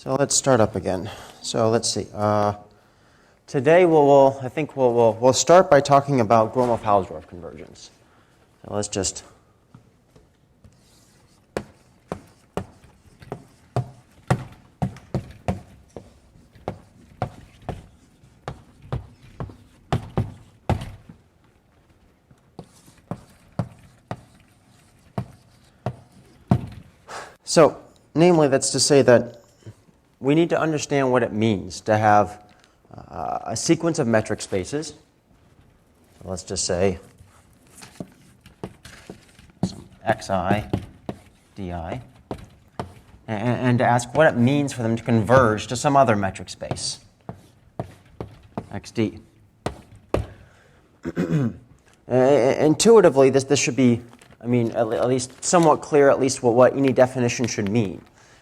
So let's start up again. So let's see. Today I think we'll start by talking about Gromov-Hausdorff convergence. So let's just. So, namely, that's to say that we need to understand what it means to have a sequence of metric spaces. So let's just say some xi di, and to ask what it means for them to converge to some other metric space, xd. Intuitively, this should be, at least somewhat clear, at least what any definition should mean.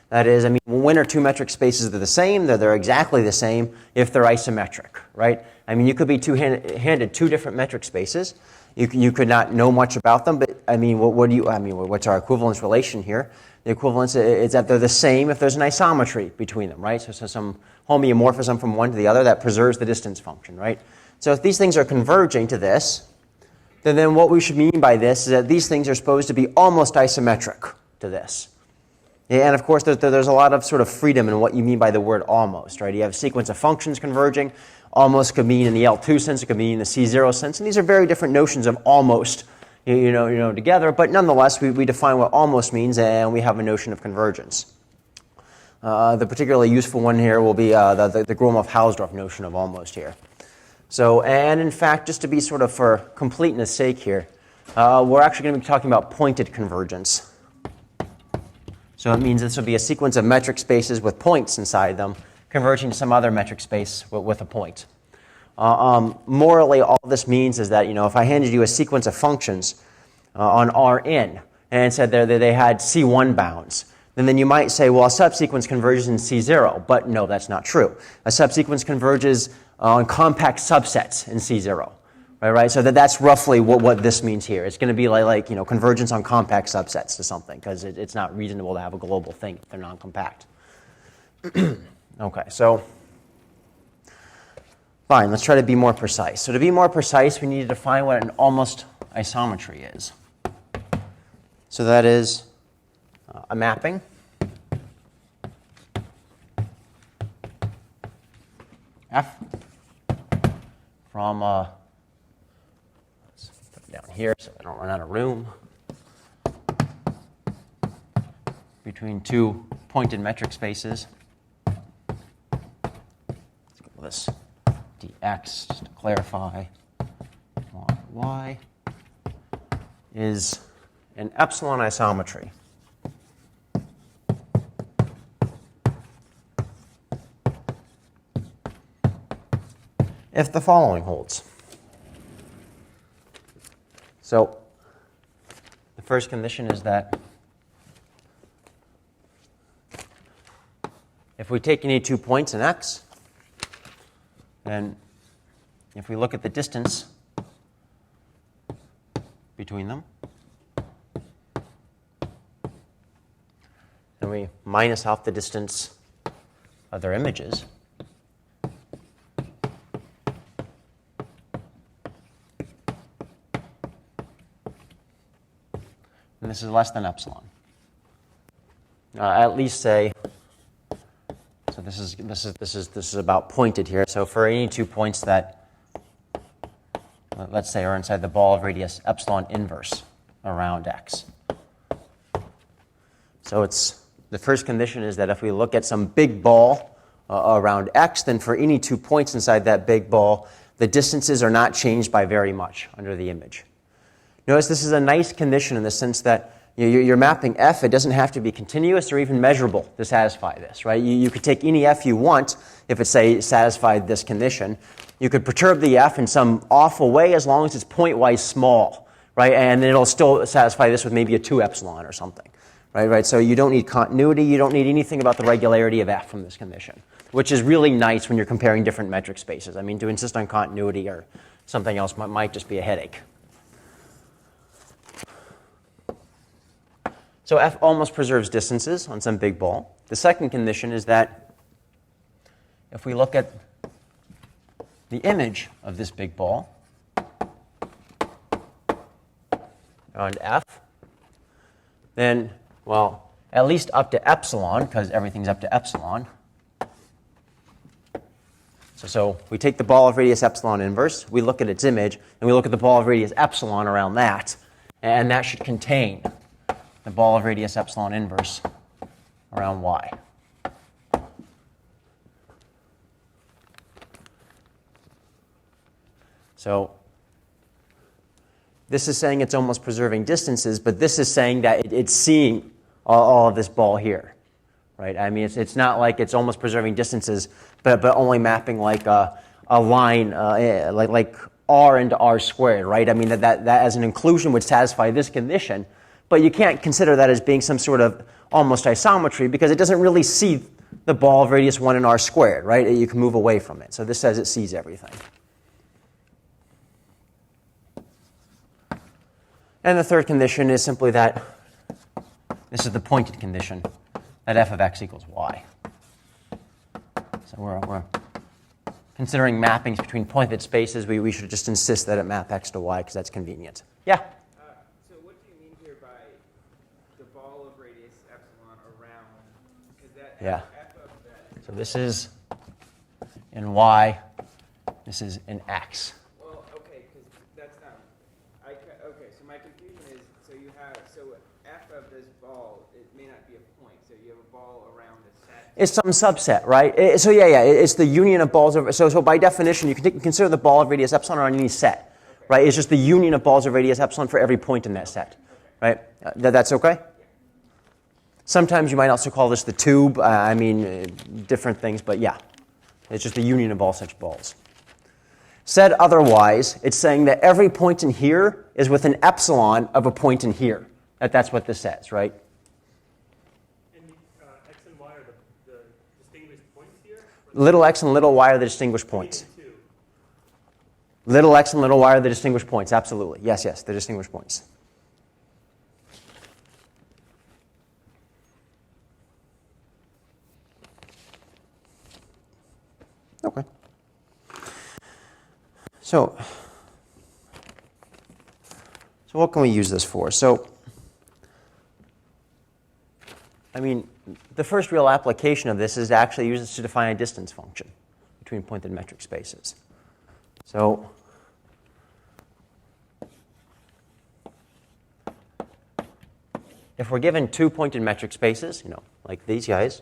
That is, when are two metric spaces that are the same? They're exactly the same if they're isometric, right? You could be handed two different metric spaces. You could not know much about them, but what's our equivalence relation here? The equivalence is that they're the same if there's an isometry between them, right? So some homeomorphism from one to the other that preserves the distance function, right? So if these things are converging to this, then what we should mean by this is that these things are supposed to be almost isometric to this. And of course, there's a lot of sort of freedom in what you mean by the word almost, right? You have a sequence of functions converging. Almost could mean in the L2 sense, it could mean in the C0 sense, and these are very different notions of almost, together. But nonetheless, we define what almost means, and we have a notion of convergence. The particularly useful one here will be the Gromov-Hausdorff notion of almost here. So, and in fact, just to be sort of for completeness' sake here, we're actually going to be talking about pointed convergence. So it means this would be a sequence of metric spaces with points inside them, converging to some other metric space with a point. Morally, all this means is that, if I handed you a sequence of functions on Rn and said they had C1 bounds, then you might say, well, a subsequence converges in C0. But no, that's not true. A subsequence converges on compact subsets in C0. Right? So that's roughly what this means here. It's going to be like convergence on compact subsets to something, because it's not reasonable to have a global thing if they're non-compact. Okay, so fine. Let's try to be more precise. So to be more precise, we need to define what an almost isometry is. So that is a mapping F from down here so I don't run out of room, between two pointed metric spaces. Let's go with this dx, just to clarify. Y is an epsilon isometry. If the following holds. So the first condition is that if we take any 2 points in X, then if we look at the distance between them, and we minus off the distance of their images, and this is less than epsilon. At least say, so this is about pointed here. So for any 2 points that, let's say, are inside the ball of radius epsilon inverse around X. So it's the first condition is that if we look at some big ball around X, then for any 2 points inside that big ball, the distances are not changed by very much under the image. Notice this is a nice condition in the sense that you're mapping F. It doesn't have to be continuous or even measurable to satisfy this, right? You could take any F you want if it, say, satisfied this condition. You could perturb the F in some awful way as long as it's point-wise small, right? And then it'll still satisfy this with maybe a 2 epsilon or something, right? So you don't need continuity. You don't need anything about the regularity of F from this condition, which is really nice when you're comparing different metric spaces. To insist on continuity or something else might just be a headache. So F almost preserves distances on some big ball. The second condition is that if we look at the image of this big ball on F, then, well, at least up to epsilon, because everything's up to epsilon. So we take the ball of radius epsilon inverse, we look at its image, and we look at the ball of radius epsilon around that, and that should contain the ball of radius epsilon inverse around y. So this is saying it's almost preserving distances, but this is saying that it's seeing all of this ball here, right? I mean, it's not like it's almost preserving distances, but only mapping like a line, like r into r squared, right? I mean, that as an inclusion would satisfy this condition, but you can't consider that as being some sort of almost isometry because it doesn't really see the ball of radius 1 in r squared, right? You can move away from it. So this says it sees everything. And the third condition is simply that this is the pointed condition, that f of x equals y. So we're considering mappings between pointed spaces. We should just insist that it map x to y because that's convenient. Yeah? So what do you mean here by the ball of radius epsilon around? Because that Yeah. f of that. So this is in y, this is in x. Well, okay, because that's not. Okay, so my confusion is so f of this ball, it may not be a point. So you have a ball around a set. It's some subset, right? It's the union of balls of. So by definition, you can consider the ball of radius epsilon on any set, okay, right? It's just the union of balls of radius epsilon for every point in that set, okay, right? That's okay. Yeah. Sometimes you might also call this the tube. Different things, but yeah, it's just the union of all such balls. Said otherwise, it's saying that every point in here is with an epsilon of a point in here. That's what this says, right? And x and y are the distinguished points here? Little x and little y are the distinguished points. Little x and little y are the distinguished points, absolutely. Yes, the distinguished points. Okay. So what can we use this for? So, the first real application of this is to actually use this to define a distance function between pointed metric spaces. So, if we're given two pointed metric spaces, like these guys,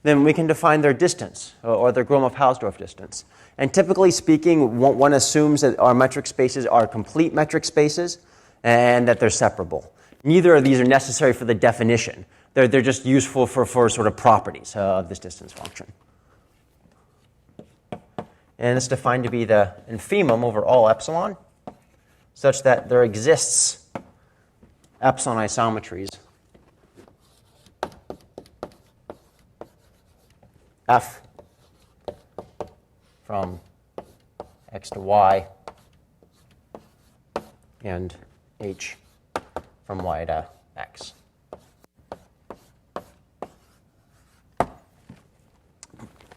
then we can define their distance, or their Gromov-Hausdorff distance. And typically speaking, one assumes that our metric spaces are complete metric spaces and that they're separable. Neither of these are necessary for the definition. They're just useful for sort of properties of this distance function. And it's defined to be the infimum over all epsilon, such that there exists epsilon isometries f from x to y and h from y to x.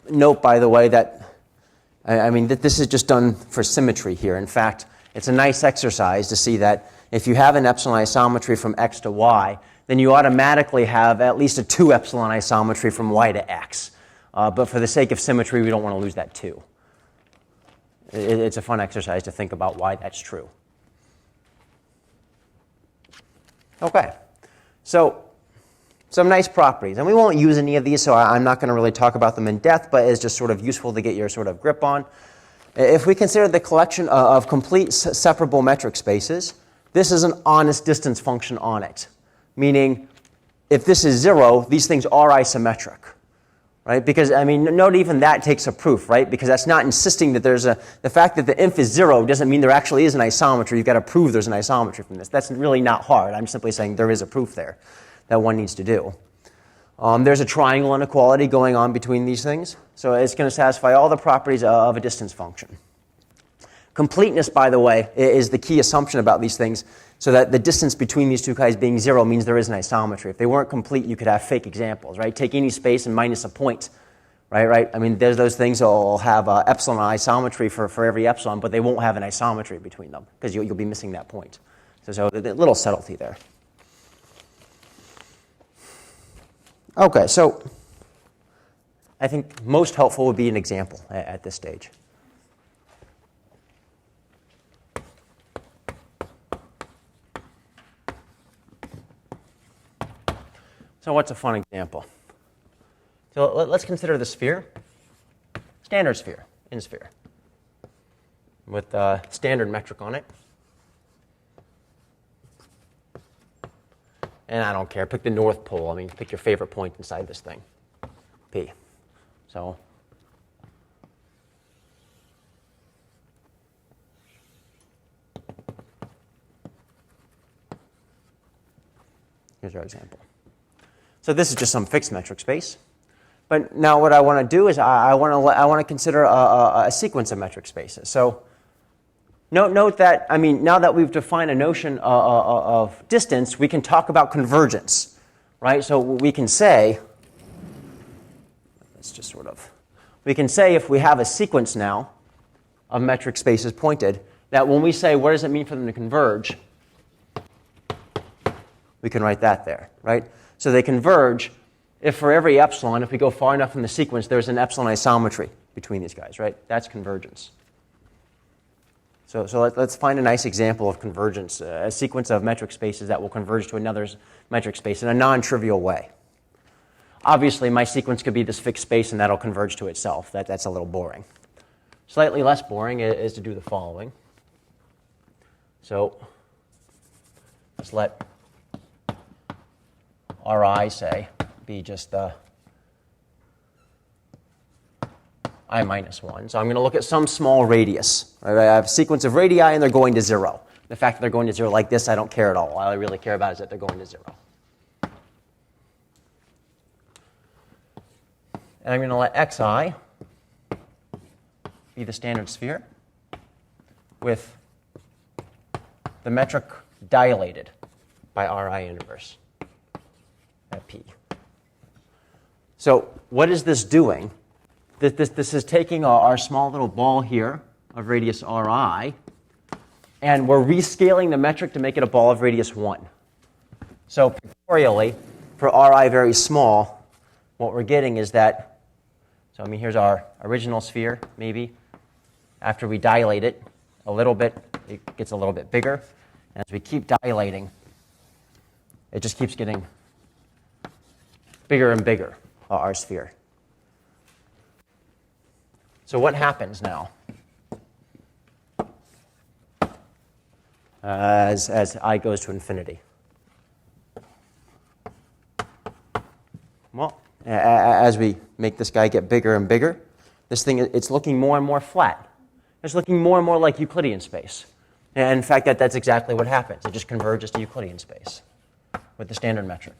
Note, by the way, that that this is just done for symmetry here. In fact, it's a nice exercise to see that if you have an epsilon isometry from x to y, then you automatically have at least a 2 epsilon isometry from y to x. But for the sake of symmetry, we don't want to lose that 2. It's a fun exercise to think about why that's true. Okay, so some nice properties. And we won't use any of these, so I'm not going to really talk about them in depth, but it's just sort of useful to get your sort of grip on. If we consider the collection of complete separable metric spaces, this is an honest distance function on it. Meaning, if this is 0, these things are isometric. Right? Because, note even that takes a proof, right? Because that's not insisting that the fact that the inf is 0 doesn't mean there actually is an isometry. You've got to prove there's an isometry from this. That's really not hard. I'm simply saying there is a proof there that one needs to do. There's a triangle inequality going on between these things. So it's going to satisfy all the properties of a distance function. Completeness, by the way, is the key assumption about these things, so that the distance between these two guys being 0 means there is an isometry. If they weren't complete, you could have fake examples, right? Take any space and minus a point, right? I mean, there's those things that will have epsilon isometry for every epsilon, but they won't have an isometry between them because you'll be missing that point. So a little subtlety there. Okay, so I think most helpful would be an example at this stage. So what's a fun example? So let's consider the sphere, standard sphere, in-sphere, with standard metric on it. And I don't care, pick the North Pole. I mean, pick your favorite point inside this thing, P. So here's our example. So this is just some fixed metric space. But now what I want to do is I want to consider a sequence of metric spaces. So note that, I mean, now that we've defined a notion of distance, we can talk about convergence, right? So we can say, we can say if we have a sequence now of metric spaces pointed, that when we say what does it mean for them to converge, we can write that there, right? So they converge if for every epsilon, if we go far enough in the sequence, there's an epsilon isometry between these guys, right? That's convergence. So let's find a nice example of convergence, a sequence of metric spaces that will converge to another metric space in a non-trivial way. Obviously, my sequence could be this fixed space, and that'll converge to itself. That's a little boring. Slightly less boring is to do the following. So let's let Ri, say, be just I minus 1. So I'm going to look at some small radius. Right? I have a sequence of radii, and they're going to 0. The fact that they're going to 0 like this, I don't care at all. All I really care about is that they're going to 0. And I'm going to let xi be the standard sphere with the metric dilated by Ri inverse at P. So what is this doing? This is taking our small little ball here of radius Ri, and we're rescaling the metric to make it a ball of radius 1. So pictorially, for Ri very small, what we're getting is that, so I mean, here's our original sphere, maybe. After we dilate it a little bit, it gets a little bit bigger. And as we keep dilating, it just keeps getting bigger and bigger, our sphere. So what happens now as I goes to infinity? Well, as we make this guy get bigger and bigger, this thing, it's looking more and more flat. It's looking more and more like Euclidean space. And in fact, that's exactly what happens. It just converges to Euclidean space with the standard metric.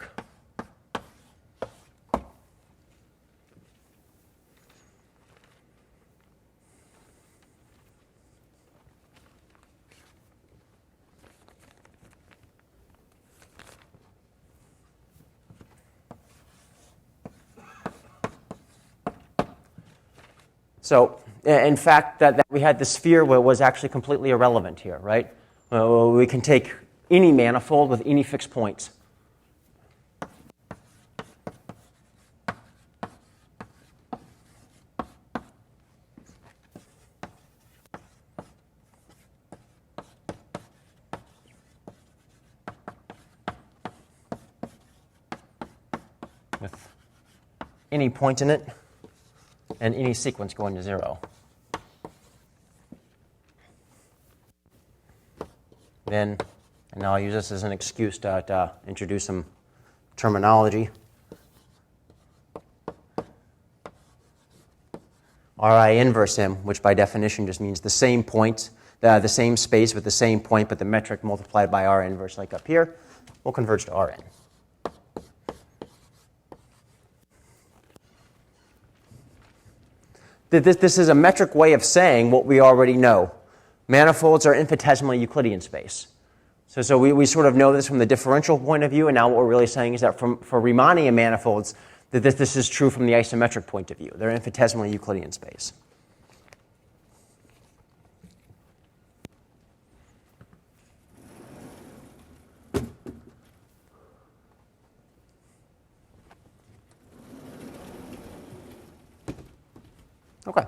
So, in fact, that we had the sphere was actually completely irrelevant here, right? We can take any manifold with any fixed points. With any point in it and any sequence going to 0. Then, and I'll use this as an excuse to introduce some terminology. Ri inverse M, which by definition just means the same point, the same space with the same point, but the metric multiplied by R inverse, like up here, will converge to Rn. This is a metric way of saying what we already know. Manifolds are infinitesimally Euclidean space. So we sort of know this from the differential point of view, and now what we're really saying is that for Riemannian manifolds, that this is true from the isometric point of view. They're infinitesimally Euclidean space. Okay.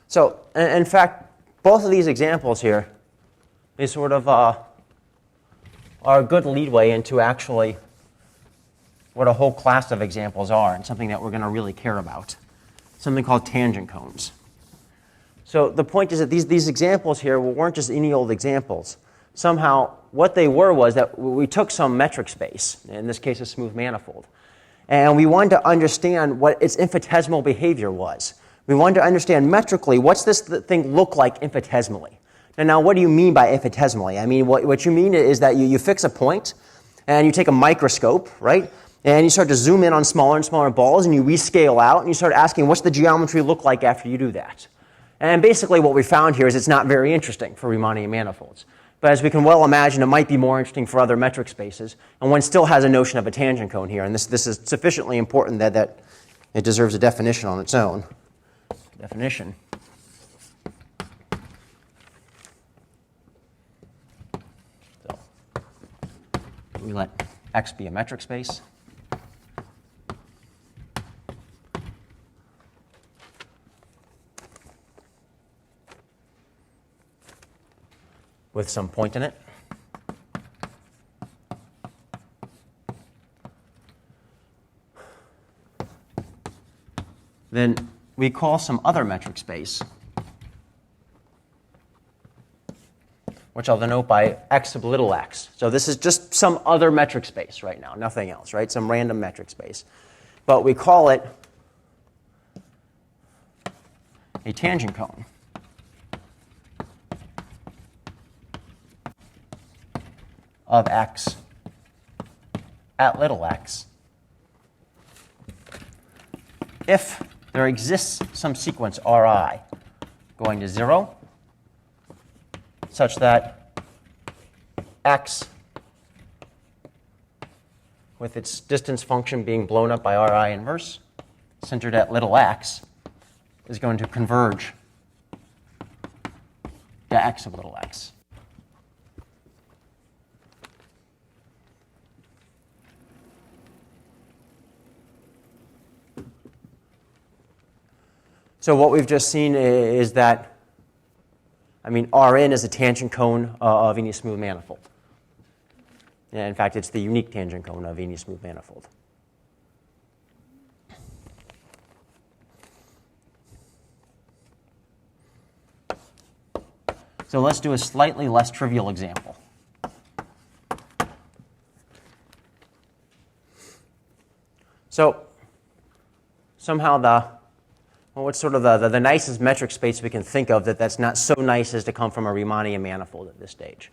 So, in fact, both of these examples here is sort of are a good leadway into actually what a whole class of examples are, and something that we're going to really care about, something called tangent cones. So the point is that these examples here weren't just any old examples. Somehow, what they were was that we took some metric space, in this case a smooth manifold, and we wanted to understand what its infinitesimal behavior was. We wanted to understand metrically, what's this thing look like infinitesimally? Now, what do you mean by infinitesimally? I mean, what you mean is that you fix a point, and you take a microscope, right? And you start to zoom in on smaller and smaller balls, and you rescale out, and you start asking, what's the geometry look like after you do that? And basically what we found here is it's not very interesting for Riemannian manifolds. But as we can well imagine, it might be more interesting for other metric spaces, and one still has a notion of a tangent cone here, and this is sufficiently important that it deserves a definition on its own. Definition. So we let X be a metric space. With some point in it. Then we call some other metric space, which I'll denote by x sub little x. So this is just some other metric space right now, nothing else, right? Some random metric space. But we call it a tangent cone. Of x at little x if there exists some sequence Ri going to 0 such that x with its distance function being blown up by Ri inverse centered at little x is going to converge to x of little x. So what we've just seen is that, Rn is a tangent cone of any smooth manifold. Yeah, in fact, it's the unique tangent cone of any smooth manifold. So let's do a slightly less trivial example. So somehow what's sort of the nicest metric space we can think of that's not so nice as to come from a Riemannian manifold at this stage?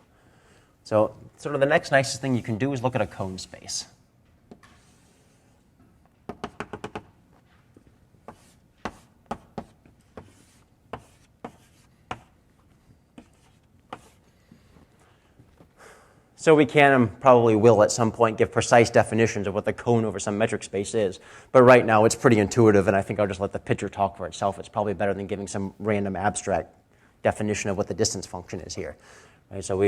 So sort of the next nicest thing you can do is look at a cone space. So we can and probably will at some point give precise definitions of what the cone over some metric space is. But right now it's pretty intuitive, and I think I'll just let the picture talk for itself. It's probably better than giving some random abstract definition of what the distance function is here. Right, so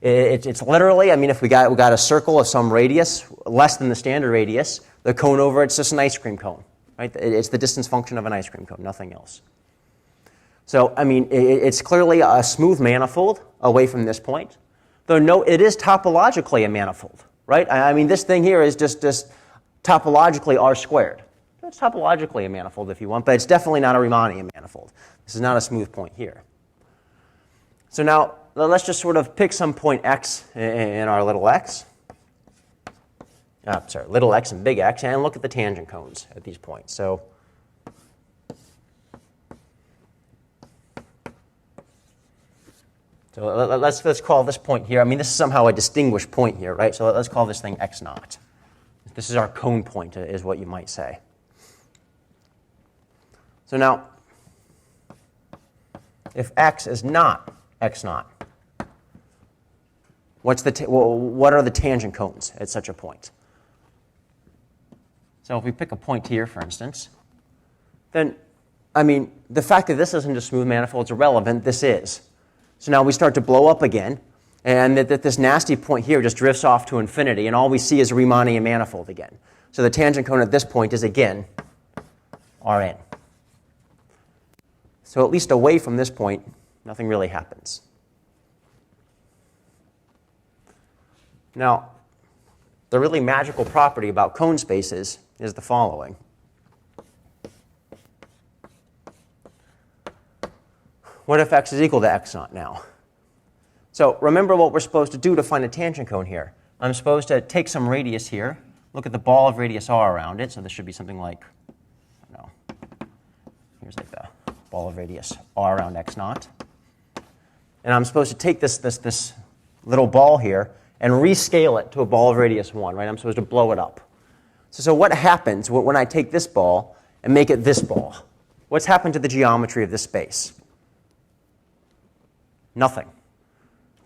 it's literally, if we got a circle of some radius less than the standard radius, the cone over it's just an ice cream cone. Right? It's the distance function of an ice cream cone, nothing else. So it's clearly a smooth manifold away from this point. Though no, it is topologically a manifold, right? This thing here is just topologically R squared. It's topologically a manifold if you want, but it's definitely not a Riemannian manifold. This is not a smooth point here. So now let's just sort of pick some point x in our little x. Little x and big X, and look at the tangent cones at these points. So let's call this point here. This is somehow a distinguished point here, right? So let's call this thing x naught. This is our cone point, is what you might say. So now, if x is not x naught. What are the tangent cones at such a point? So if we pick a point here, for instance, then, I mean, the fact that this isn't a smooth manifold is irrelevant. This is. So now we start to blow up again, and that this nasty point here just drifts off to infinity, and all we see is a Riemannian manifold again. So the tangent cone at this point is, again, Rn. So at least away from this point, nothing really happens. Now, the really magical property about cone spaces is the following. What if x is equal to x naught now? So remember what we're supposed to do to find a tangent cone here. I'm supposed to take some radius here, look at the ball of radius r around it. So this should be something like, I don't know, here's like the ball of radius r around x naught. And I'm supposed to take this little ball here and rescale it to a ball of radius 1, right? I'm supposed to blow it up. So what happens when I take this ball and make it this ball? What's happened to the geometry of this space? Nothing.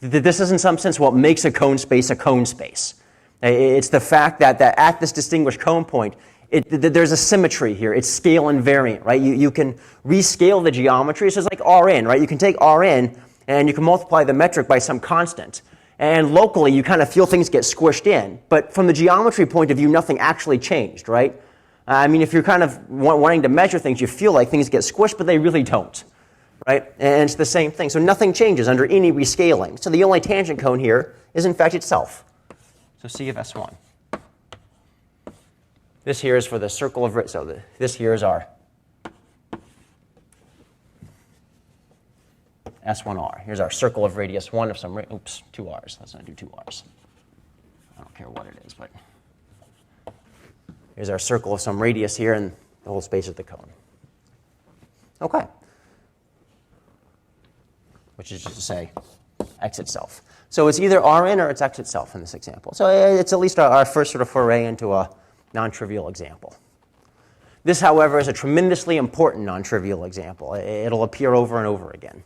This is in some sense what makes a cone space a cone space. It's the fact that at this distinguished cone point, there's a symmetry here. It's scale invariant, right? You can rescale the geometry. So it's like Rn, right? You can take Rn and you can multiply the metric by some constant. And locally, you kind of feel things get squished in. But from the geometry point of view, nothing actually changed, right? I mean, if you're kind of wanting to measure things, you feel like things get squished, but they really don't, right? And it's the same thing. So nothing changes under any rescaling. So the only tangent cone here is, in fact, itself. So C of S1. This here is for the circle of, so this here is our S1R. Here's our circle of radius 1 of some, oops, 2 R's. Let's not do 2 R's. I don't care what it is, but here's our circle of some radius here and the whole space of the cone. Okay. Which is just to say x itself. So it's either Rn or it's x itself in this example. So it's at least our first sort of foray into a non-trivial example. This, however, is a tremendously important non-trivial example. It'll appear over and over again.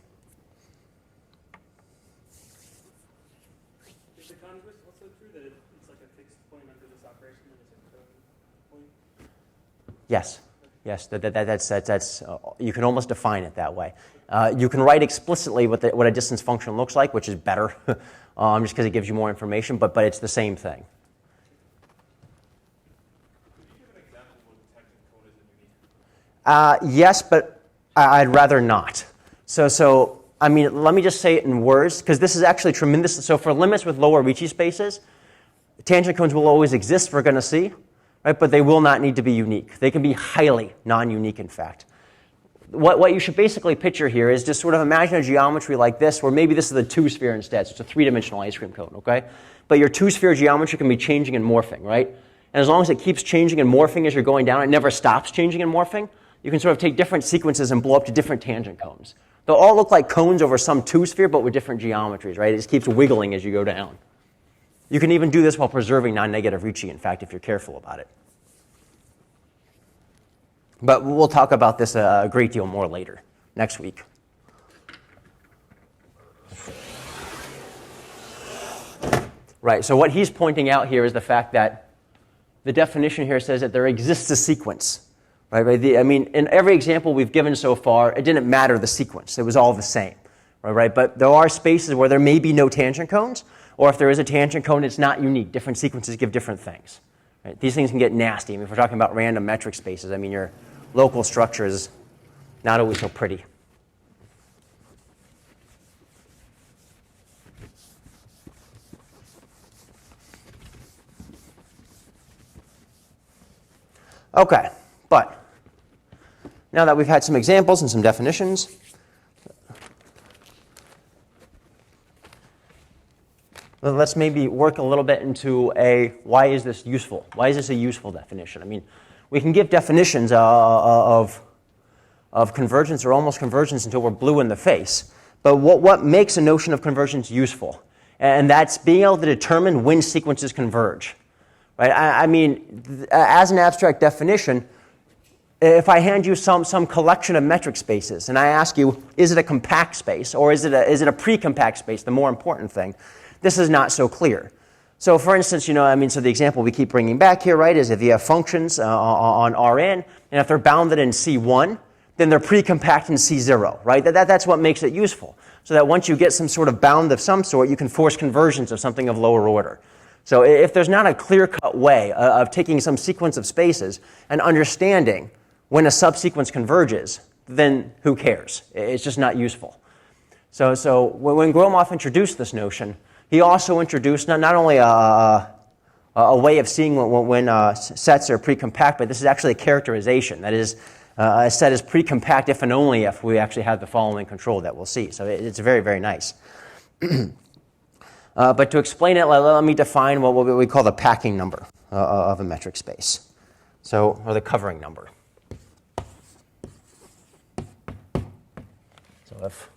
Is the converse also true that it's like a fixed point under this operation and it's a cone point? Yes. Yes, that's you can almost define it that way. You can write explicitly what a distance function looks like, which is better, just because it gives you more information, but it's the same thing. Could you give an example of what the tangent cone is in unique? Yes, but I'd rather not. So I mean, let me just say it in words, because this is actually tremendous. So for limits with lower Ricci spaces, tangent cones will always exist, we're going to see. Right, but they will not need to be unique. They can be highly non-unique, in fact. What you should basically picture here is just sort of imagine a geometry like this, where maybe this is a two-sphere instead. So it's a three-dimensional ice cream cone, okay? But your two-sphere geometry can be changing and morphing, right? And as long as it keeps changing and morphing as you're going down, it never stops changing and morphing, you can sort of take different sequences and blow up to different tangent cones. They'll all look like cones over some two-sphere, but with different geometries, right? It just keeps wiggling as you go down. You can even do this while preserving non-negative Ricci, in fact, if you're careful about it. But we'll talk about this a great deal more later, next week. Right, so what he's pointing out here is the fact that the definition here says that there exists a sequence. Right? I mean, in every example we've given so far, it didn't matter the sequence. It was all the same. Right? But there are spaces where there may be no tangent cones, or if there is a tangent cone, it's not unique. Different sequences give different things. Right? These things can get nasty. I mean, if we're talking about random metric spaces, I mean, your local structure is not always so pretty. Okay, but now that we've had some examples and some definitions, let's maybe work a little bit into why is this useful? Why is this a useful definition? I mean, we can give definitions of convergence or almost convergence until we're blue in the face. But what makes a notion of convergence useful? And that's being able to determine when sequences converge. Right? I mean, as an abstract definition, if I hand you some collection of metric spaces and I ask you, is it a compact space or is it a pre-compact space, the more important thing, this is not so clear. So for instance, so the example we keep bringing back here, right, is if you have functions on Rn, and if they're bounded in C1, then they're pre-compact in C0, right? That's what makes it useful. So that once you get some sort of bound of some sort, you can force conversions of something of lower order. So if there's not a clear-cut way of taking some sequence of spaces and understanding when a subsequence converges, then who cares? It's just not useful. So when Gromov introduced this notion, he also introduced not only a way of seeing when sets are pre-compact, but this is actually a characterization. That is, a set is pre-compact if and only if we actually have the following control that we'll see. So it's very, very nice. But to explain it, let me define what we call the packing number of a metric space, or the covering number. So if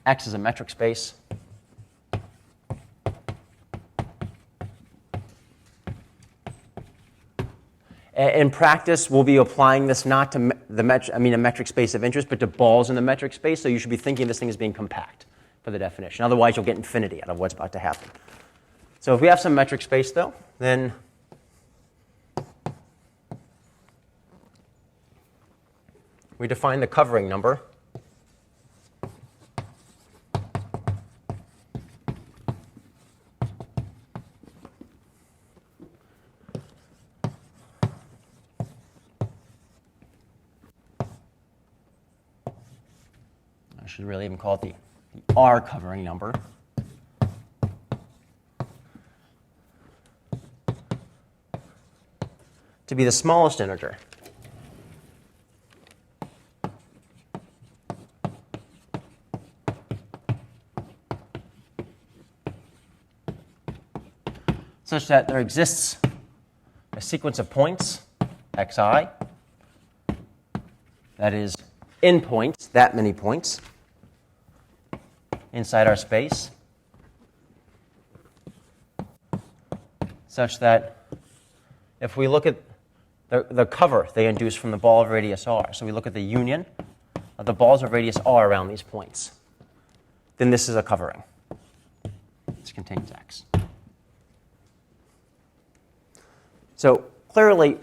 X is a metric space, in practice, we'll be applying this not to a metric space of interest, but to balls in the metric space. So you should be thinking of this thing as being compact for the definition. Otherwise, you'll get infinity out of what's about to happen. So if we have some metric space, though, then we define the covering number should really even call it the R covering number. To be the smallest integer. Such that there exists a sequence of points, xi, that is in points, that many points, inside our space, such that if we look at the cover they induce from the ball of radius r, so we look at the union of the balls of radius r around these points, then this is a covering. This contains X. So clearly,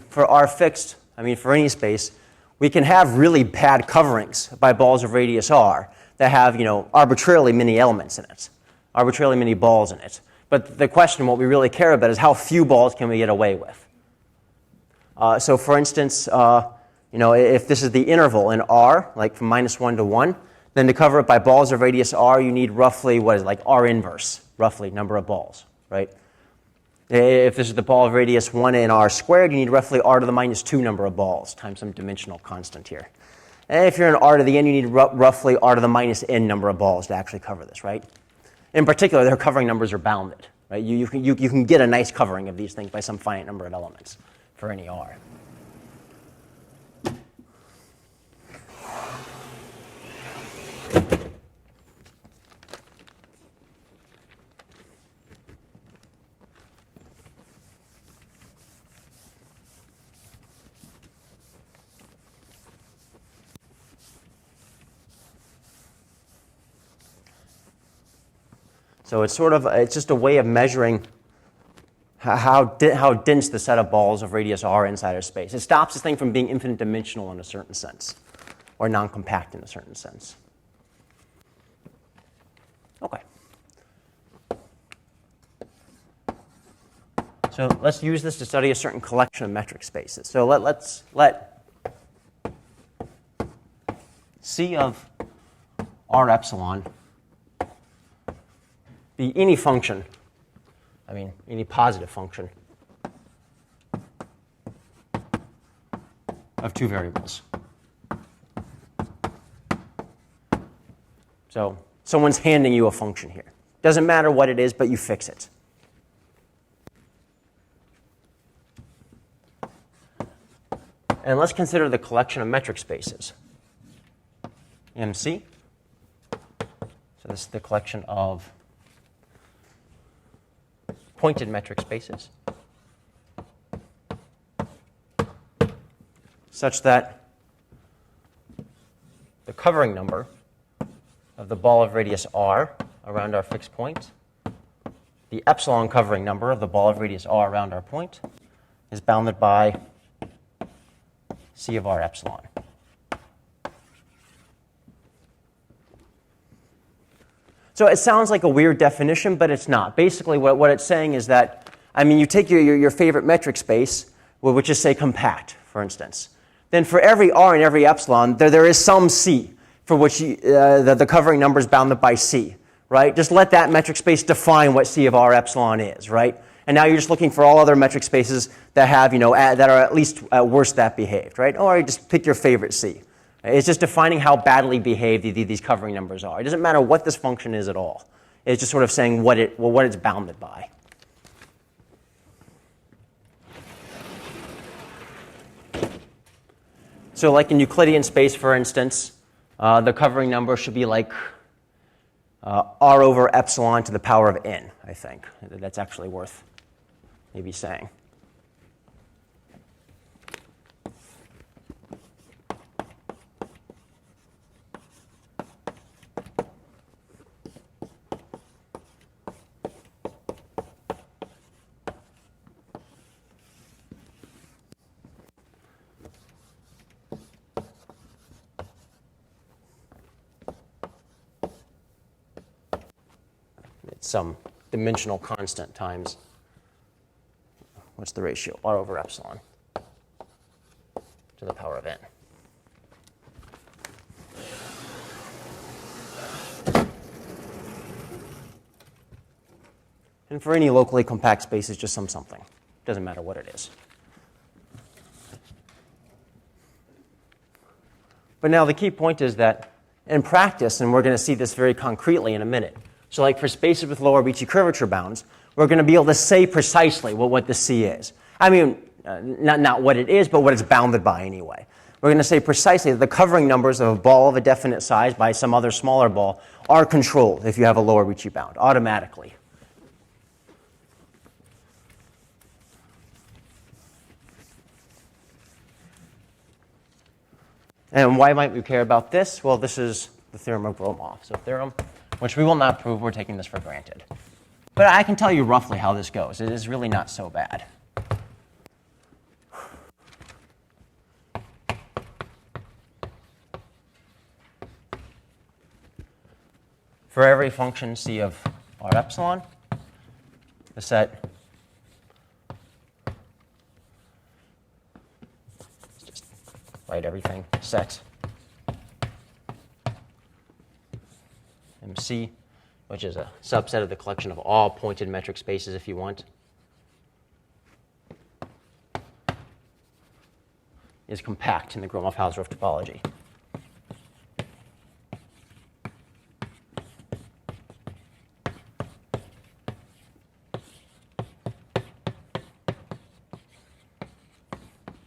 for R fixed, for any space, we can have really bad coverings by balls of radius r that have, arbitrarily many elements in it, arbitrarily many balls in it. But the question, what we really care about, is how few balls can we get away with? So for instance, if this is the interval in R, like from -1 to 1, then to cover it by balls of radius r, you need roughly, R inverse, roughly, number of balls, right? If this is the ball of radius 1 in R squared, you need roughly R to the -2 number of balls times some dimensional constant here. And if you're in R to the n, you need roughly R to the -n number of balls to actually cover this, right? In particular, their covering numbers are bounded, right? You can get a nice covering of these things by some finite number of elements for any R. So it's just a way of measuring how dense the set of balls of radius r inside of space. It stops this thing from being infinite dimensional in a certain sense, or non-compact in a certain sense. Okay. So let's use this to study a certain collection of metric spaces. So let's let C of R epsilon be any function, any positive function of two variables. So someone's handing you a function here. Doesn't matter what it is, but you fix it. And let's consider the collection of metric spaces. MC. So this is the collection of pointed metric spaces such that the covering number of the ball of radius r around our fixed point, the epsilon covering number of the ball of radius r around our point, is bounded by c of r epsilon. So it sounds like a weird definition, but it's not. Basically, what it's saying is that, I mean, you take your favorite metric space, which is, say, compact, for instance. Then for every r and every epsilon, there is some c for which the covering number is bounded by c, right? Just let that metric space define what c of r epsilon is, right? And now you're just looking for all other metric spaces that have, that are at least at worst that behaved, right? Or you just pick your favorite c. It's just defining how badly behaved these covering numbers are. It doesn't matter what this function is at all. It's just sort of saying what it's bounded by. So like in Euclidean space, for instance, the covering number should be like r over epsilon to the power of n, I think. That's actually worth maybe saying. Some dimensional constant times, what's the ratio? R over epsilon to the power of n. And for any locally compact space, it's just something. Doesn't matter what it is. But now the key point is that in practice, and we're going to see this very concretely in a minute, so like for spaces with lower Ricci curvature bounds, we're going to be able to say precisely what the C is. I mean, not what it is, but what it's bounded by anyway. We're going to say precisely that the covering numbers of a ball of a definite size by some other smaller ball are controlled if you have a lower Ricci bound, automatically. And why might we care about this? Well, this is the theorem of Gromov. So theorem, which we will not prove, we're taking this for granted. But I can tell you roughly how this goes. It is really not so bad. For every function c of r epsilon, the set just write everything, set MC, which is a subset of the collection of all pointed metric spaces if you want, is compact in the Gromov-Hausdorff topology.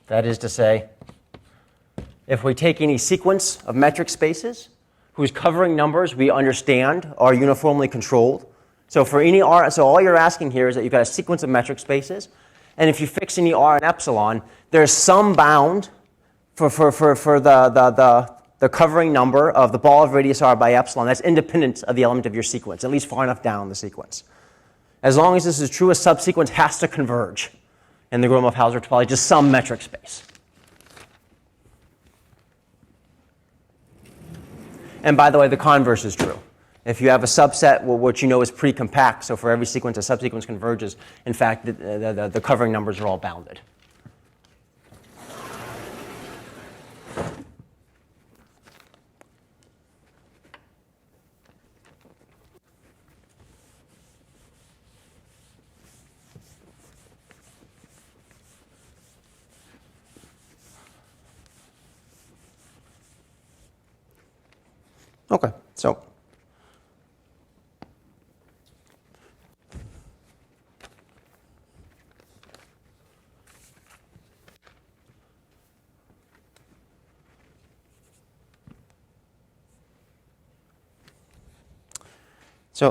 That is to say, if we take any sequence of metric spaces whose covering numbers we understand are uniformly controlled, so for any r, so all you're asking here is that you've got a sequence of metric spaces, and if you fix any r and epsilon, there's some bound for the covering number of the ball of radius r by epsilon that's independent of the element of your sequence, at least far enough down the sequence. As long as this is true, a subsequence has to converge in the Gromov-Hausdorff topology, just some metric space. And by the way, the converse is true. If you have a subset, well, what you know is pre-compact, so for every sequence, a subsequence converges. In fact, the covering numbers are all bounded. Okay, so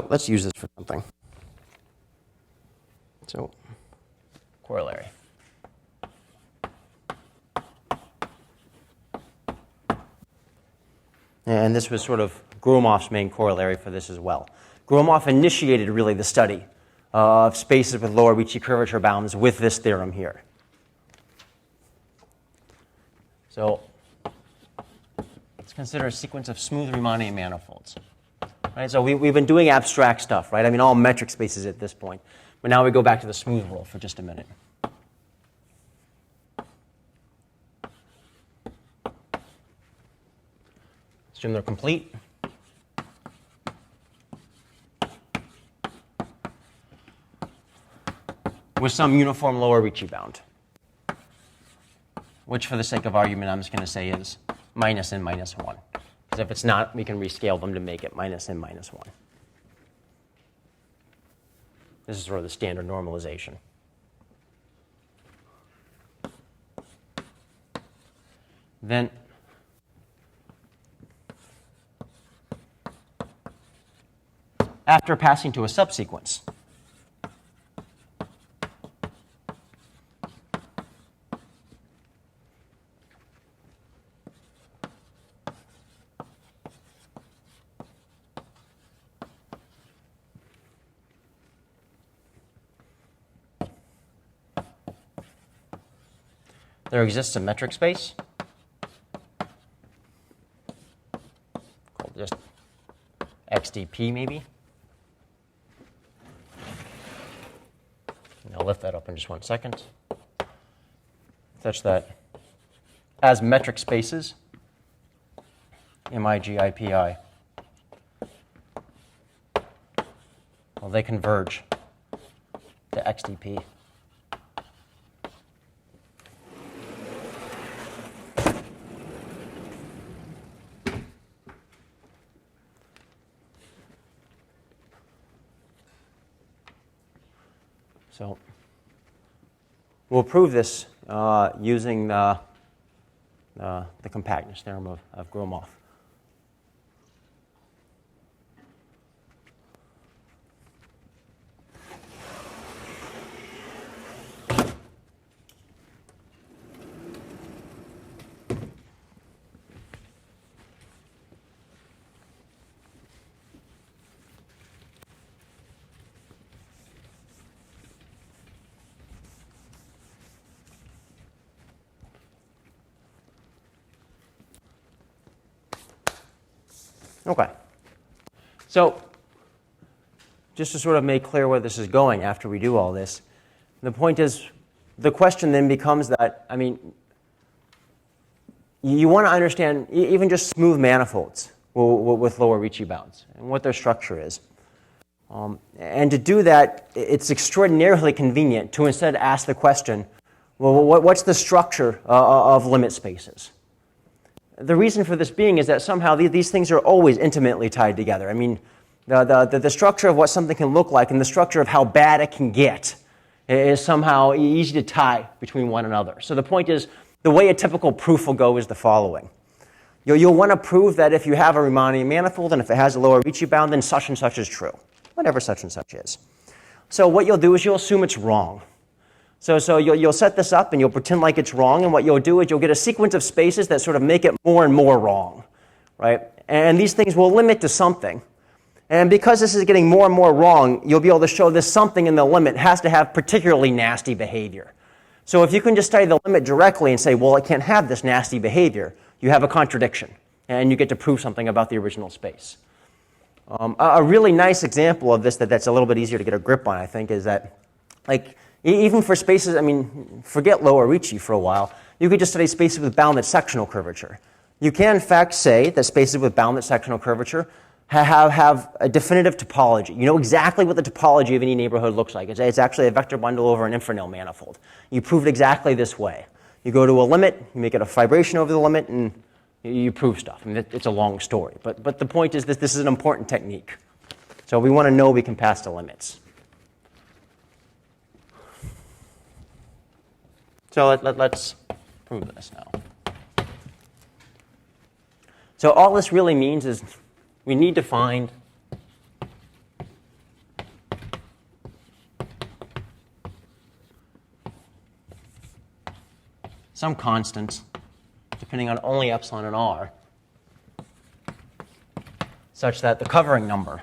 let's use this for something. So corollary. And this was sort of Gromov's main corollary for this as well. Gromov initiated really the study of spaces with lower Ricci curvature bounds with this theorem here. So let's consider a sequence of smooth Riemannian manifolds. Right, so we've been doing abstract stuff, right? I mean, all metric spaces at this point. But now we go back to the smooth world for just a minute. Assume they're complete. With some uniform lower Ricci bound, which for the sake of argument, I'm just going to say is minus n minus 1. Because if it's not, we can rescale them to make it minus n minus 1. This is sort of the standard normalization. Then after passing to a subsequence, there exists a metric space called just XDP maybe. And I'll lift that up in just 1 second. Such that as metric spaces, MIGIPI, well, they converge to XDP. So we'll prove this using the compactness theorem of Gromov. Okay. So just to sort of make clear where this is going after we do all this, the point is, the question then becomes that, I mean, you want to understand even just smooth manifolds with lower Ricci bounds and what their structure is. And to do that, it's extraordinarily convenient to instead ask the question, well, what's the structure of limit spaces? The reason for this being is that somehow these things are always intimately tied together. I mean, the structure of what something can look like and the structure of how bad it can get is somehow easy to tie between one another. So the point is, the way a typical proof will go is the following. You'll want to prove that if you have a Riemannian manifold and if it has a lower Ricci bound, then such and such is true, whatever such and such is. So what you'll do is you'll assume it's wrong. So you'll set this up and you'll pretend like it's wrong, and what you'll do is you'll get a sequence of spaces that sort of make it more and more wrong, right? And these things will limit to something. And because this is getting more and more wrong, you'll be able to show this something in the limit has to have particularly nasty behavior. So if you can just study the limit directly and say, well, it can't have this nasty behavior, you have a contradiction, and you get to prove something about the original space. A really nice example of this that's a little bit easier to get a grip on, I think, is that, like, even for spaces, I mean, forget lower Ricci for a while, you could just study spaces with bounded sectional curvature. You can, in fact, say that spaces with bounded sectional curvature have a definitive topology. You know exactly what the topology of any neighborhood looks like. It's actually a vector bundle over an infranil manifold. You prove it exactly this way. You go to a limit, you make it a fibration over the limit, and you prove stuff. I mean, it's a long story. But the point is that this is an important technique. So we want to know we can pass the limits. So let's prove this now. So all this really means is we need to find some constant, depending on only epsilon and r, such that the covering number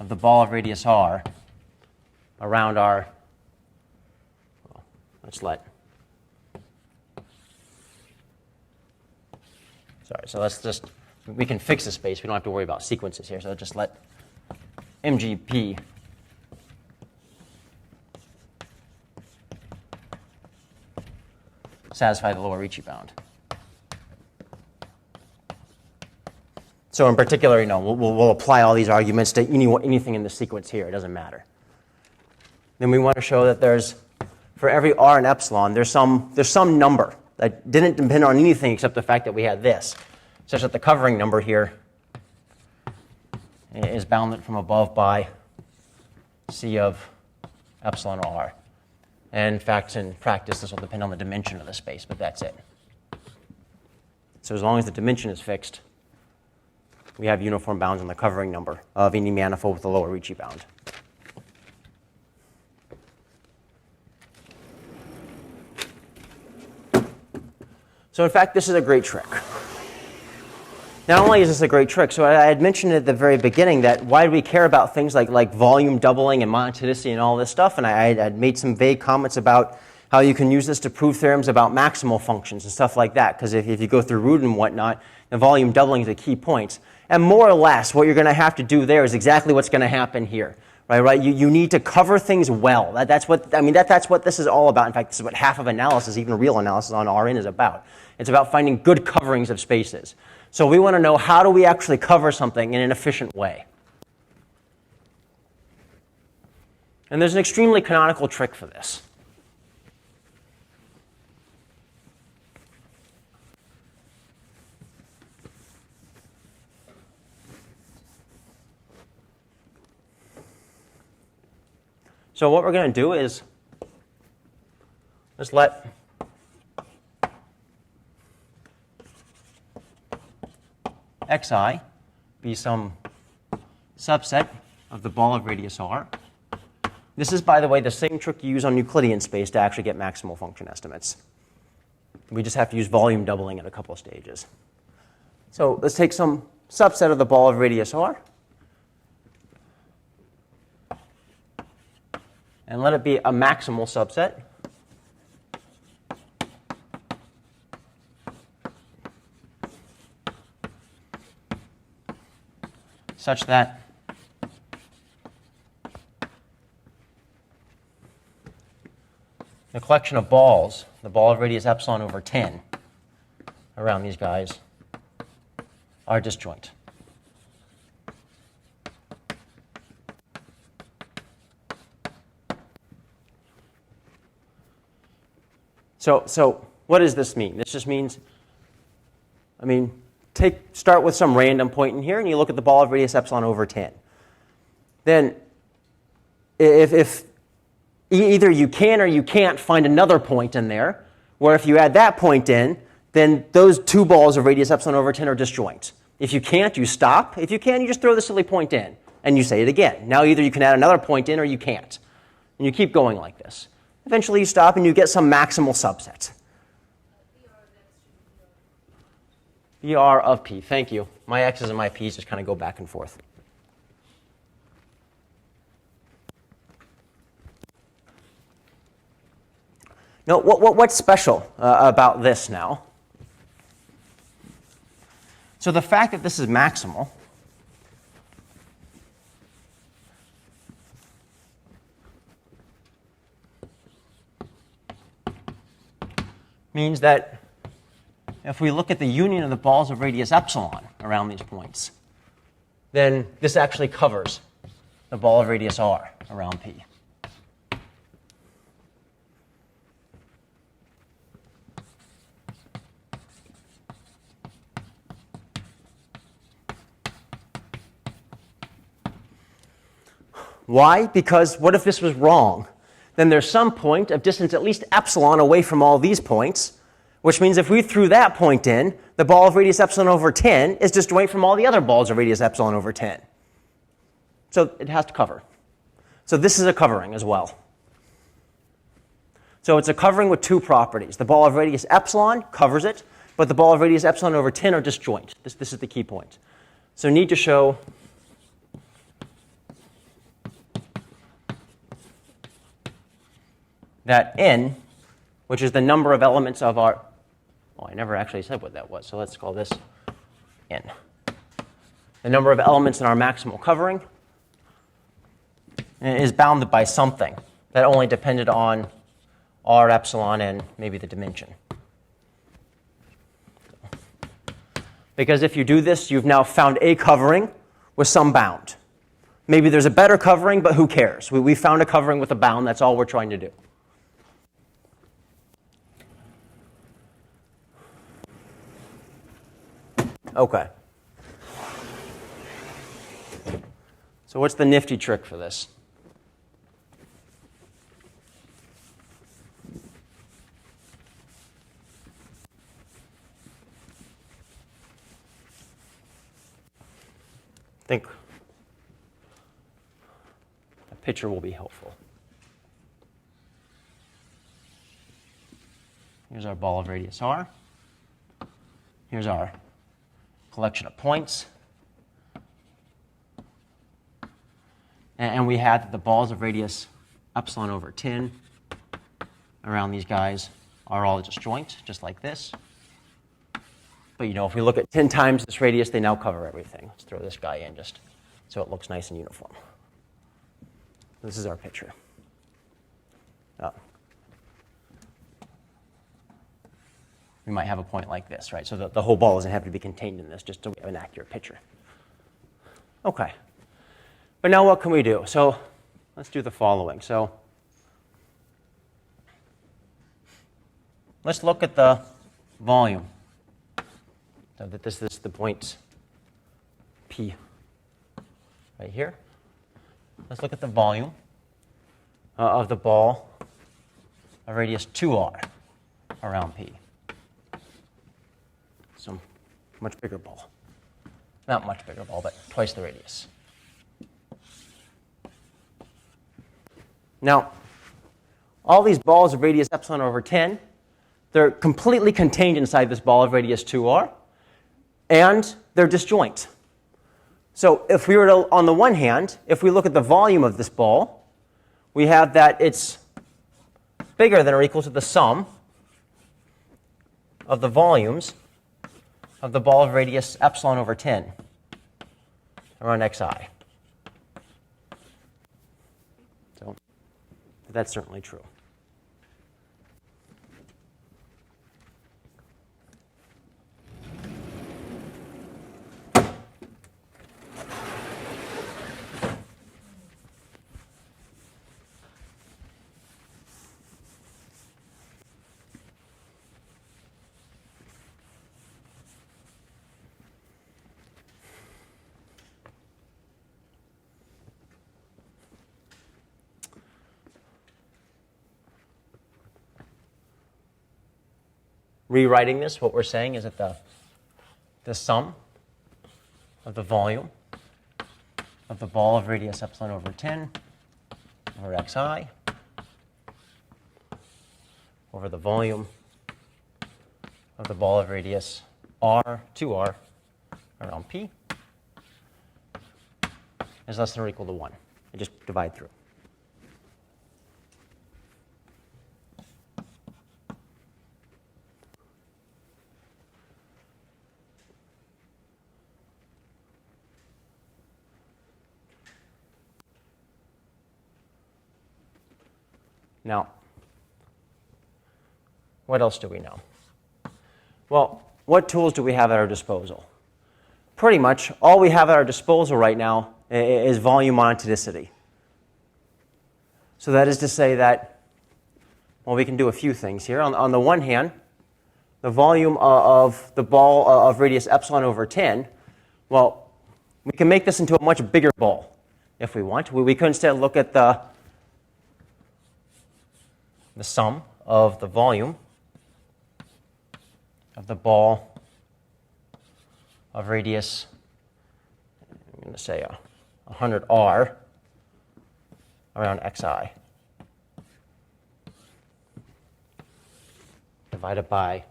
of the ball of radius r around our, well, let's just, we can fix the space. We don't have to worry about sequences here. So just let MGP satisfy the lower Ricci bound. So in particular, we'll apply all these arguments to anything in the sequence here. It doesn't matter. Then we want to show that for every r and epsilon, there's some number that didn't depend on anything except the fact that we had this, such that the covering number here is bounded from above by C of epsilon r. And in fact, in practice, this will depend on the dimension of the space, but that's it. So as long as the dimension is fixed, we have uniform bounds on the covering number of any manifold with a lower Ricci bound. So in fact, this is a great trick. Not only is this a great trick, so I had mentioned at the very beginning that why do we care about things like volume doubling and monotonicity and all this stuff, and I had made some vague comments about how you can use this to prove theorems about maximal functions and stuff like that, because if you go through root and whatnot, the volume doubling is a key point. And more or less, what you're going to have to do there is exactly what's going to happen here. Right? You need to cover things well. That's what this is all about. In fact, this is what half of analysis, even real analysis on Rn, is about. It's about finding good coverings of spaces. So we want to know, how do we actually cover something in an efficient way? And there's an extremely canonical trick for this. So what we're going to do is just let xi be some subset of the ball of radius r. This is, by the way, the same trick you use on Euclidean space to actually get maximal function estimates. We just have to use volume doubling at a couple of stages. So let's take some subset of the ball of radius r and let it be a maximal subset. Such that the collection of balls, the ball of radius epsilon over 10 around these guys, are disjoint. So what does this mean? This just means, start with some random point in here, and you look at the ball of radius epsilon over 10. Then, if either you can or you can't find another point in there, where if you add that point in, then those two balls of radius epsilon over 10 are disjoint. If you can't, you stop. If you can, you just throw the silly point in, and you say it again. Now either you can add another point in or you can't. And you keep going like this. Eventually you stop and you get some maximal subset. Br of p. Thank you. My x's and my p's just kind of go back and forth. Now, what's special about this now? So the fact that this is maximal means that if we look at the union of the balls of radius epsilon around these points, then this actually covers the ball of radius r around P. Why? Because what if this was wrong? Then there's some point of distance at least epsilon away from all these points, which means if we threw that point in, the ball of radius epsilon over 10 is disjoint from all the other balls of radius epsilon over 10. So it has to cover. So this is a covering as well. So it's a covering with two properties. The ball of radius epsilon covers it, but the ball of radius epsilon over 10 are disjoint. This is the key point. So need to show that n, which is the number of elements of our, I never actually said what that was, so let's call this n. The number of elements in our maximal covering is bounded by something that only depended on r, epsilon, and maybe the dimension. Because if you do this, you've now found a covering with some bound. Maybe there's a better covering, but who cares? We found a covering with a bound. That's all we're trying to do. Okay. So what's the nifty trick for this? I think a picture will be helpful. Here's our ball of radius r. Here's our collection of points. And we had that the balls of radius epsilon over 10 around these guys are all disjoint, just like this. But if we look at 10 times this radius, they now cover everything. Let's throw this guy in just so it looks nice and uniform. This is our picture. We might have a point like this, right? So the whole ball doesn't have to be contained in this, just so we have an accurate picture. Okay. But now what can we do? So let's do the following. So let's look at the volume. So that this is the point P right here. Let's look at the volume of the ball of radius 2r around P. So much bigger ball. Not much bigger ball, but twice the radius. Now, all these balls of radius epsilon over 10, they're completely contained inside this ball of radius 2r, and they're disjoint. So if we were to, on the one hand, if we look at the volume of this ball, we have that it's bigger than or equal to the sum of the volumes of the ball of radius epsilon over 10 around xi. So that's certainly true. Rewriting this, what we're saying is that the sum of the volume of the ball of radius epsilon over 10 over xi over the volume of the ball of radius r, 2r around P is less than or equal to 1. I just divide through. Now, what else do we know? Well, what tools do we have at our disposal? Pretty much all we have at our disposal right now is volume monotonicity. So that is to say that, well, we can do a few things here. On the one hand, the volume of the ball of radius epsilon over 10, well, we can make this into a much bigger ball if we want. We could instead look at the sum of the volume of the ball of radius, I'm going to say 100r around xi divided by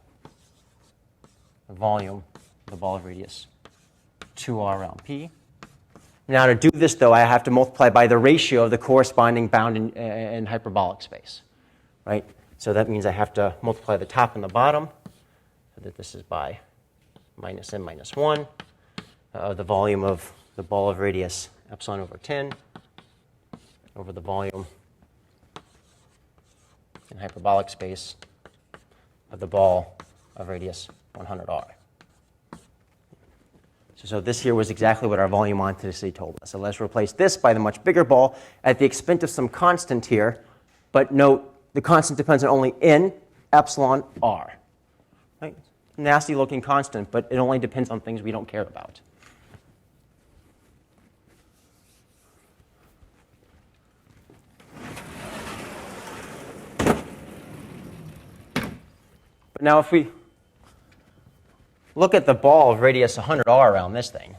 the volume of the ball of radius 2r around P. Now to do this, though, I have to multiply by the ratio of the corresponding bound and hyperbolic space, right? So that means I have to multiply the top and the bottom, so that this is by minus n minus 1 of the volume of the ball of radius epsilon over 10 over the volume in hyperbolic space of the ball of radius 100r. So this here was exactly what our volumeonicity told us. So let's replace this by the much bigger ball at the expense of some constant here. But note, the constant depends on only n epsilon r. Right? Nasty looking constant, but it only depends on things we don't care about. But now if we look at the ball of radius 100r around this thing,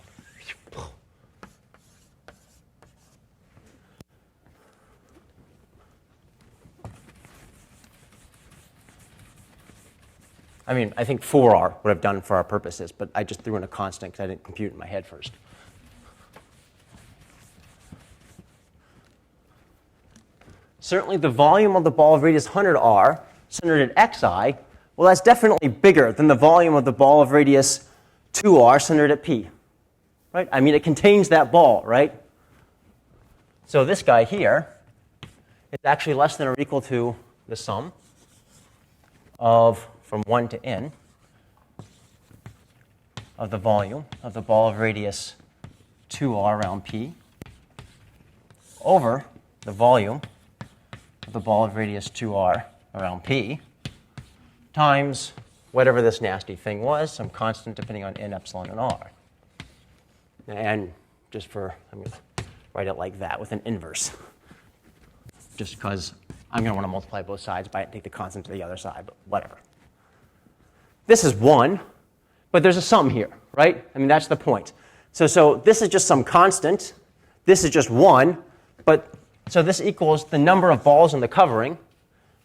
I mean, I think 4r would have done for our purposes, but I just threw in a constant because I didn't compute it in my head first. Certainly the volume of the ball of radius 100r centered at xi, well, that's definitely bigger than the volume of the ball of radius 2r centered at P. Right? I mean, it contains that ball, right? So this guy here is actually less than or equal to the sum of, from 1 to n, of the volume of the ball of radius 2r around P over the volume of the ball of radius 2r around P times whatever this nasty thing was, some constant depending on n, epsilon, and r. And just for, I'm going to write it like that with an inverse, just because I'm going to want to multiply both sides by it and take the constant to the other side, but whatever. This is 1, but there's a sum here, right? I mean, that's the point. So this is just some constant. This is just 1, but so this equals the number of balls in the covering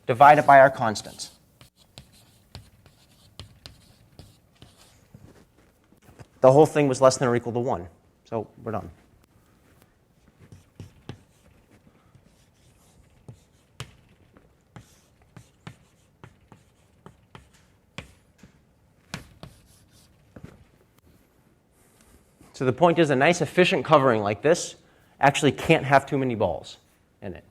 divided by our constants. The whole thing was less than or equal to 1. So we're done. So the point is a nice efficient covering like this actually can't have too many balls in it.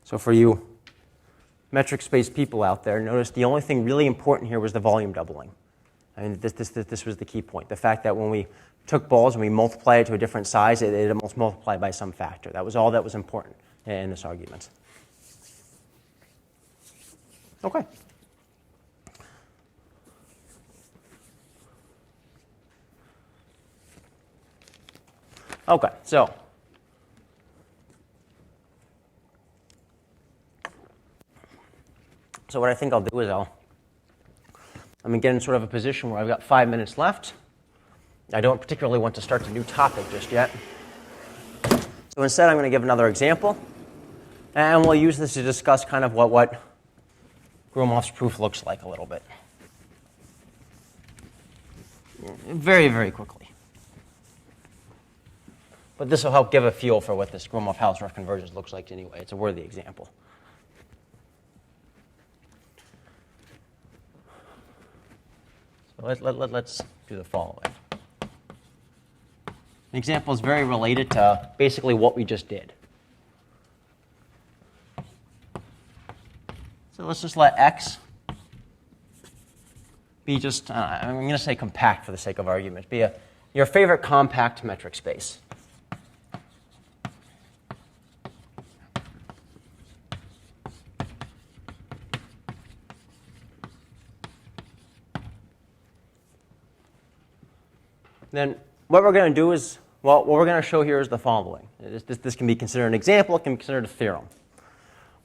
So for you metric space people out there, notice the only thing really important here was the volume doubling. I mean, this was the key point. The fact that when we took balls and we multiplied it to a different size, it almost multiplied by some factor. That was all that was important in this argument. Okay. Okay, so what I think I'll do is I'm going to get in sort of a position where I've got 5 minutes left. I don't particularly want to start a new topic just yet. So instead, I'm going to give another example, and we'll use this to discuss kind of what Gromov's proof looks like a little bit. Very, very quickly. But this will help give a feel for what this Gromov-Hausdorff convergence looks like anyway. It's a worthy example. So let's do the following. The example is very related to basically what we just did. So let's just let X be just, I'm going to say compact for the sake of argument, be your favorite compact metric space. Then what we're going to do is, well, what we're going to show here is the following. This can be considered an example. It can be considered a theorem.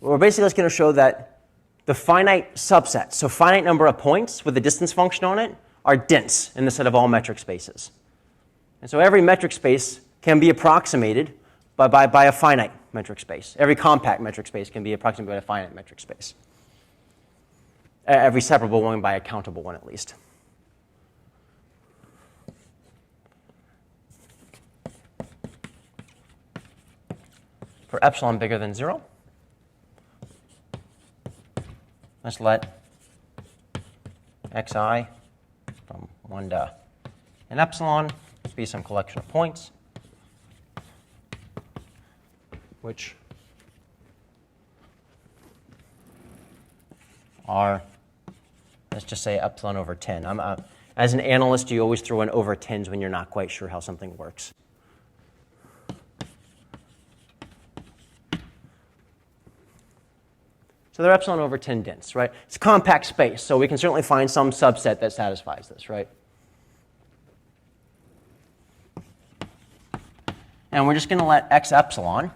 We're basically just going to show that the finite subset, so finite number of points with a distance function on it, are dense in the set of all metric spaces. And so every metric space can be approximated by a finite metric space. Every compact metric space can be approximated by a finite metric space. Every separable one by a countable one at least. For epsilon bigger than 0, let's let xi from 1 to an epsilon be some collection of points, which are, let's just say epsilon over 10. As an analyst, you always throw in over 10s when you're not quite sure how something works. So they're epsilon over 10 dense, right? It's a compact space, so we can certainly find some subset that satisfies this, right? And we're just going to let x epsilon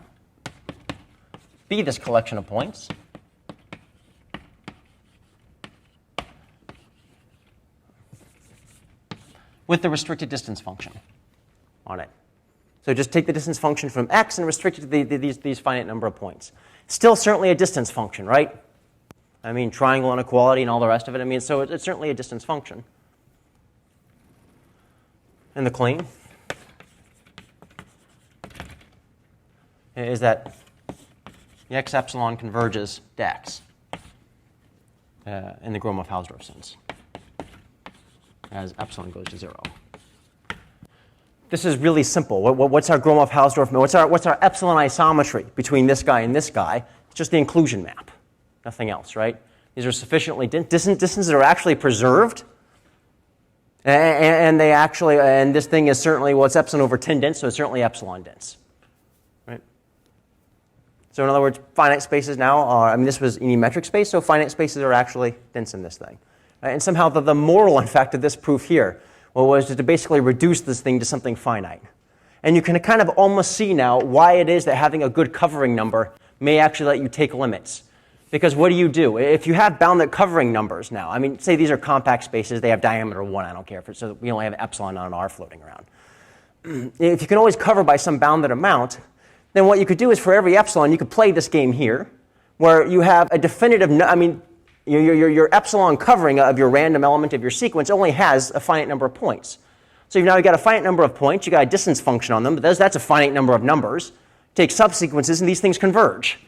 be this collection of points. With the restricted distance function on it. So just take the distance function from x and restrict it to these finite number of points. Still certainly a distance function, right? I mean, triangle inequality and all the rest of it. I mean, so it's certainly a distance function. And the claim is that the x epsilon converges to x in the Gromov-Hausdorff sense as epsilon goes to 0. This is really simple. What's our Gromov-Hausdorff? What's our epsilon isometry between this guy and this guy? It's just the inclusion map, nothing else, right? These are sufficiently distances that are actually preserved, and they actually, and this thing is certainly, well, it's epsilon over 10 dense, so it's certainly epsilon dense, right? So in other words, finite spaces now are, I mean, this was any metric space, so finite spaces are actually dense in this thing. Right? And somehow the moral, in fact, of this proof here was to basically reduce this thing to something finite. And you can kind of almost see now why it is that having a good covering number may actually let you take limits. Because what do? If you have bounded covering numbers now, I mean, say these are compact spaces, they have diameter 1, I don't care, so we only have epsilon and r floating around. If you can always cover by some bounded amount, then what you could do is for every epsilon, you could play this game here, where you have a definitive, I mean, your epsilon covering of your random element of your sequence only has a finite number of points. So you've now got a finite number of points, you've got a distance function on them, but that's a finite number of numbers. Take subsequences and these things converge.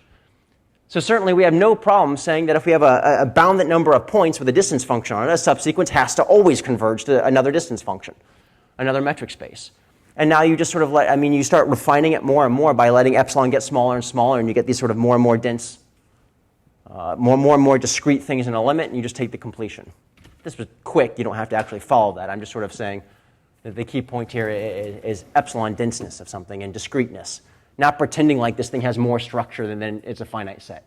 So certainly we have no problem saying that if we have a bounded number of points with a distance function on it, a subsequence has to always converge to another distance function, another metric space. And now you just sort of you start refining it more and more by letting epsilon get smaller and smaller, and you get these sort of more and more dense, more and more discrete things in a limit, and you just take the completion. This was quick. You don't have to actually follow that. I'm just sort of saying that the key point here is epsilon denseness of something and discreteness, not pretending like this thing has more structure than it's a finite set.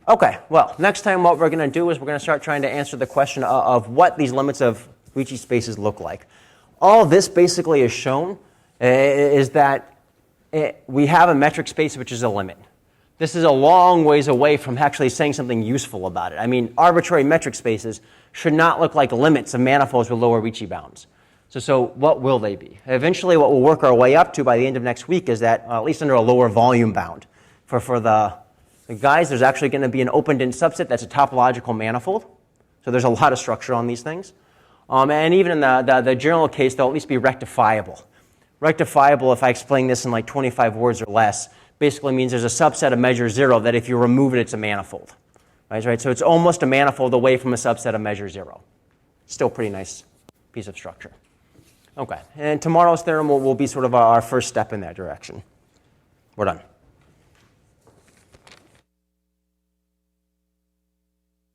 Okay, well, next time what we're going to do is we're going to start trying to answer the question of what these limits of Ricci spaces look like. All this basically is shown is that we have a metric space which is a limit. This is a long ways away from actually saying something useful about it. I mean, arbitrary metric spaces should not look like limits of manifolds with lower Ricci bounds. So what will they be? Eventually what we'll work our way up to by the end of next week is that, at least under a lower volume bound, for the guys, there's actually going to be an open-dense subset that's a topological manifold. So there's a lot of structure on these things. And even in the general case, they'll at least be rectifiable. Rectifiable, if I explain this in like 25 words or less, basically means there's a subset of measure 0 that if you remove it, it's a manifold. Right? So it's almost a manifold away from a subset of measure 0. Still pretty nice piece of structure. Okay, and tomorrow's theorem will be sort of our first step in that direction. We're done.